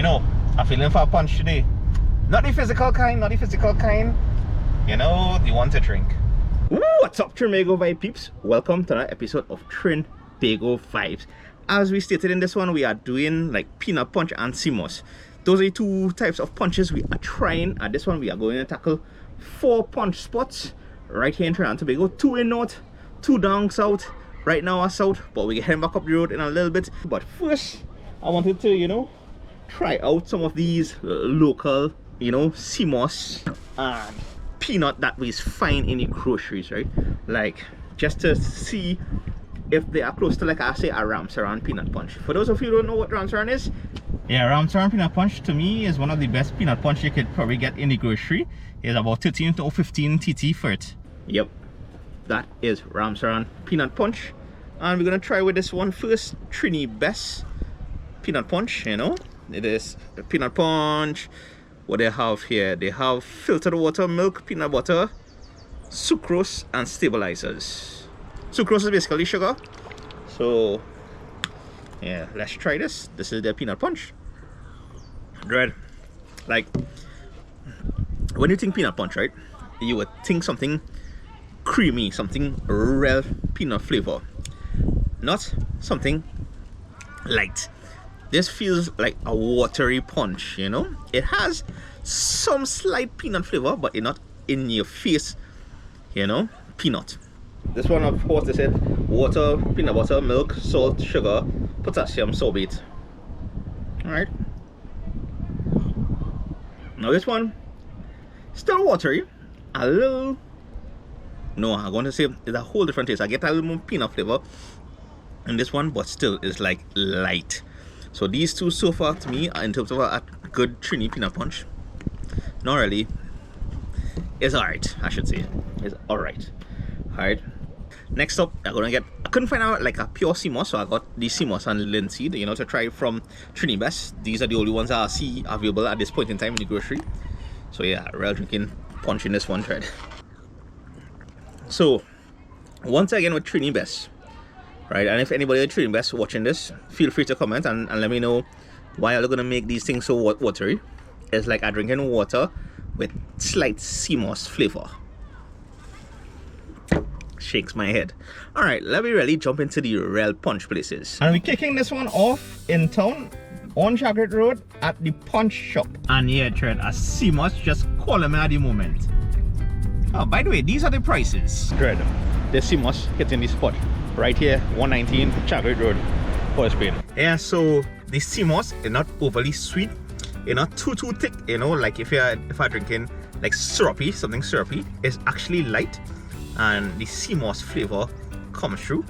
You know, I'm feeling for a punch today. Not the physical kind, not the physical kind. You know, the one to drink. Ooh, what's up, Trinbago Vibes peeps? Welcome to another episode of Trinbago Vibes. As we stated in this one, we are doing like peanut punch and Seamoss. Those are the two types of punches we are trying. At this one, we are going to tackle 4 punch spots right here in Trinidad and Tobago. 2 in north, 2 down south. Right now are south, but we get heading back up the road in a little bit. But first, I wanted to, you know, try out some of these local, you know, Seamoss and peanut that we find in the groceries, right? Like, just to see if they are close to, like I say, a Ramsaran peanut punch. For those of you who don't know what Ramsaran is, yeah, Ramsaran peanut punch to me is one of the best peanut punch you could probably get in the grocery. It's about 13 to 15 TT for it. Yep, that is Ramsaran peanut punch. And we're gonna try with this one first, Trini best peanut punch. You know, it is a peanut punch. What they have here, they have filtered water, milk, peanut butter, sucrose, and stabilizers. Sucrose is basically sugar. So yeah, let's try this. This is their peanut punch. Dread. Like, when you think peanut punch, right, you would think something creamy, something real peanut flavor, not something light. This feels like a watery punch, you know. It has some slight peanut flavor, but it's not in your face, you know, peanut. This one, of course, they said water, peanut butter, milk, salt, sugar, potassium sorbate. Alright. Now this one, still watery, a little, no, I'm going to say it's a whole different taste. I get a little more peanut flavor in this one, but still is like light. So these two so far to me, in terms of a good Trini peanut punch, not really. It's alright, I should say. It's alright. Alright. Next up, I'm gonna get, I couldn't find out like a pure Seamoss, so I got the Seamoss and linseed, you know, to try from Trini best. These are the only ones I see available at this point in time in the grocery. So yeah, real drinking punch in this one thread. So once again with Trini best, right? And if anybody at Trini best watching this, feel free to comment and let me know why are they gonna make these things so watery. It's like I'm drinking water with slight Seamoss flavor. Shakes my head. All right, let me really jump into the real punch places. And we're kicking this one off in town on Tragarete Road at the punch shop. And yeah, Trent, a Seamoss just calling me at the moment. Oh, by the way, these are the prices. Dread, the Seamoss hitting the spot right here, 119 Tragarete Road, for Spain. Yeah, so the Seamoss is not overly sweet. It's not too thick, you know, like if I'm drinking like syrupy, something syrupy. It's actually light, and the Seamoss flavor comes through.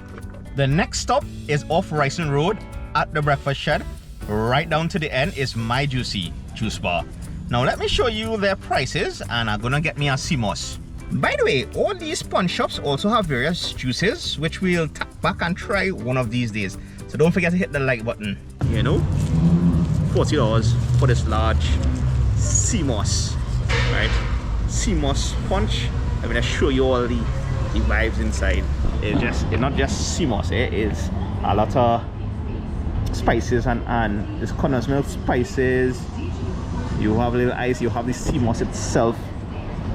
The next stop is off Ryson Road at the breakfast shed. Right down to the end is MoJuisi juice bar. Now let me show you their prices, and I'm gonna get me a Seamoss. By the way, all these punch shops also have various juices, which we'll tap back and try one of these days. So don't forget to hit the like button. You know, $40 for this large Seamoss, right? Seamoss punch. I'm gonna show you all the vibes inside. It's not just Seamoss. It is a lot of spices and this condense milk spices. You have a little ice. You have the Seamoss itself.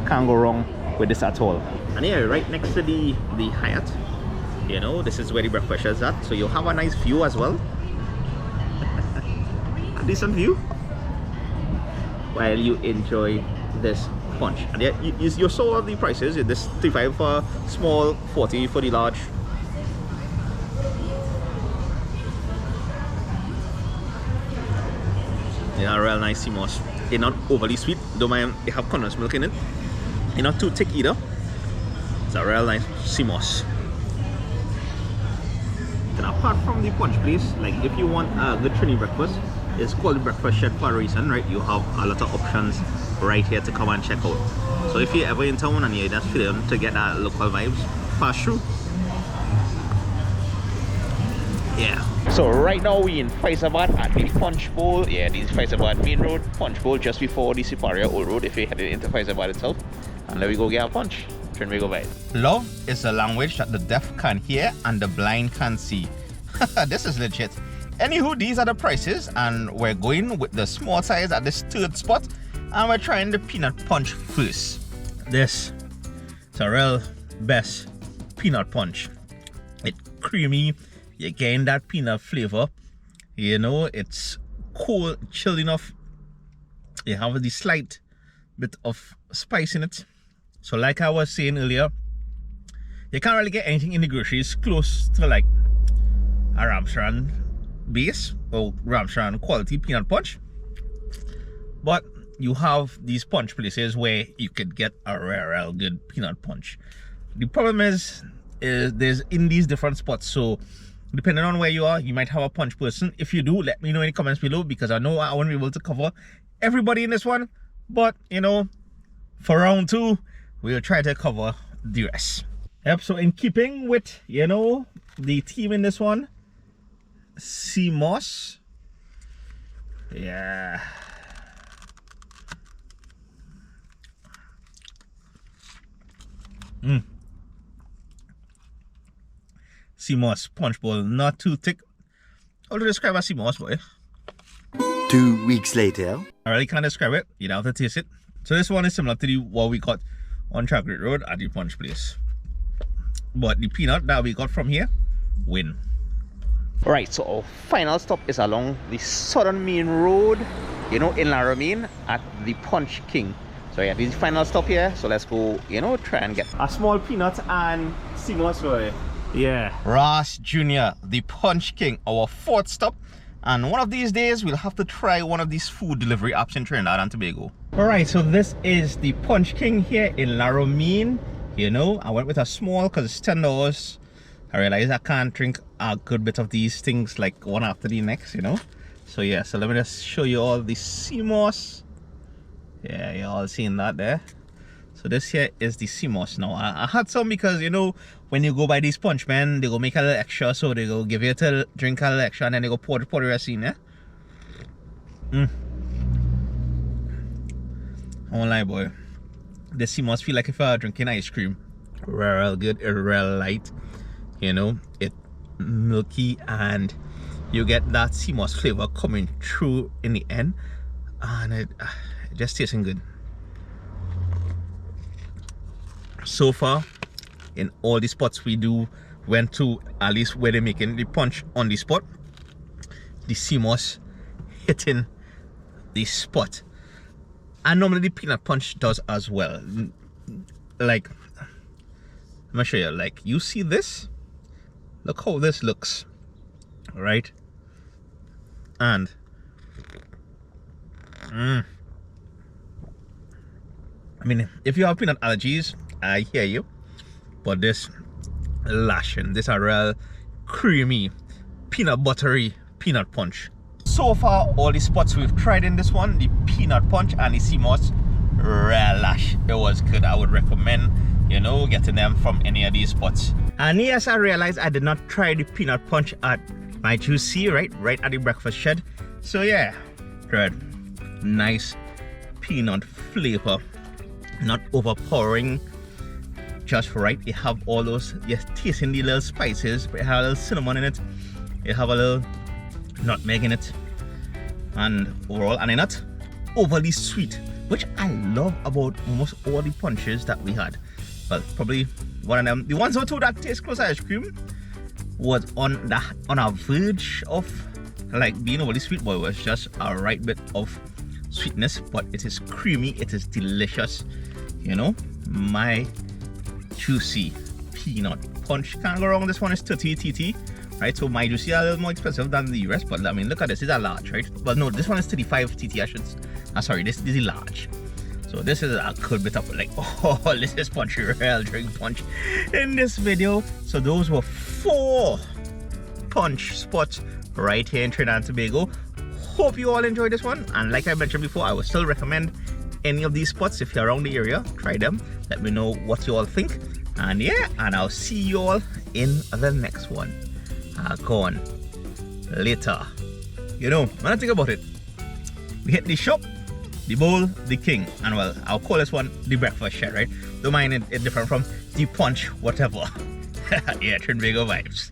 Can't go wrong with this at all. And here, right next to the Hyatt, you know, this is where the breakfast is at. So you have a nice view as well. A decent view while you enjoy this punch. And yeah, you saw the prices. This 35 for small, 40 for the large. Yeah, real nice Seamoss. It's not overly sweet. Don't mind, they have condensed milk in it. It's not too thick either. It's a real nice Seamoss. And apart from the punch place, like if you want a good Trini breakfast, it's called the breakfast shed for a reason, right? You have a lot of options right here to come and check out. So if you're ever in town and you're just feeling to get that local vibes, pass through. Yeah. So right now we in Fyzabad at the Punch Bowl. Yeah, this is Fyzabad Main Road, Punch Bowl just before the Siparia Old Road if you're headed into Fyzabad itself. And let me go get a punch. Trinbago Vibes. Love is a language that the deaf can hear and the blind can see. This is legit. Anywho, these are the prices, and we're going with the small size at this third spot, and we're trying the peanut punch first. This is a real best peanut punch. It's creamy, you're getting that peanut flavor. You know, it's cold, chilled enough. You have the slight bit of spice in it. So like I was saying earlier, you can't really get anything in the groceries close to like a Ramsharan base or Ramsharan quality peanut punch. But you have these punch places where you could get a real good peanut punch. The problem is there's in these different spots, so depending on where you are, you might have a punch person. If you do, let me know in the comments below, because I know I won't be able to cover everybody in this one, but you know, for round 2 we'll try to cover the rest. Yep, so in keeping with, you know, the team in this one, Seamoss. Yeah. Seamoss punch bowl, not too thick. How to describe a Seamoss, boy? 2 weeks later. I really can't describe it. You don't have to taste it. So this one is similar to the what we got on Tragarete Road at the punch place. But the peanut that we got from here, win. Alright, so our final stop is along the southern main road, you know, in Romain at the Punch King. So yeah, this is the final stop here. So let's go, you know, try and get a small peanut and Seamoss boy. Yeah. Ross Jr., the Punch King, our 4th stop. And one of these days, we'll have to try one of these food delivery apps in Trinidad and Tobago. Alright, so this is the Punch King here in Romain. You know, I went with a small because it's $10. I realized I can't drink a good bit of these things like one after the next, you know. So yeah, so let me just show you all the Seamoss. Yeah, you're all seeing that there. So this here is the Seamoss. Now I had some because, you know, when you go buy these punch, man, they go make a little extra, so they go give you a drink a little extra, and then they go pour the rest in, yeah. I won't lie, boy, the Seamoss feel like if I were drinking ice cream. Real good, real light, you know, it milky, and you get that Seamoss flavor coming through in the end, and it just tasting good. So far, in all the spots we went to, at least where they're making the punch on the spot, the Seamoss hitting the spot. And normally the peanut punch does as well. Like, let me show you. Like, you see this? Look how this looks, right? And I mean, if you have peanut allergies, I hear you, but this lashing, this a real creamy, peanut buttery peanut punch. So far, all the spots we've tried in this one, the peanut punch and the Seamoss, real lash. It was good. I would recommend, you know, getting them from any of these spots. And yes, I realized I did not try the peanut punch at MoJuisi, right at the breakfast shed. So yeah, good, nice peanut flavor, not overpowering, just right. You have all those, you're tasting the little spices, but you have a little cinnamon in it, you have a little nutmeg in it, and overall, and they're not overly sweet, which I love about almost all the punches that we had. Well, probably one of them, the ones or two that taste close to ice cream, was on a verge of like being overly sweet, but it was just a right bit of sweetness. But it is creamy, it is delicious, you know. My juicy peanut punch, can't go wrong. This one is 30 TT, right? So MoJuisi are a little more expensive than the rest, but I mean, look at this, it's a large, right? But no, this one is 35 TT. I should, sorry, this is large. So this is a good bit of like, oh, this is punchy, real drink punch in this video. So those were 4 punch spots right here in Trinidad and Tobago. Hope you all enjoyed this one, and like I mentioned before, I would still recommend any of these spots. If you're around the area, try them, let me know what you all think, and yeah, and I'll see you all in the next one. Go on later. You know, when I think about it, we hit the shop, the bowl, the king, and well, I'll call this one the breakfast shed, right? Don't mind it different from the punch, whatever. Yeah, Trinbago vibes.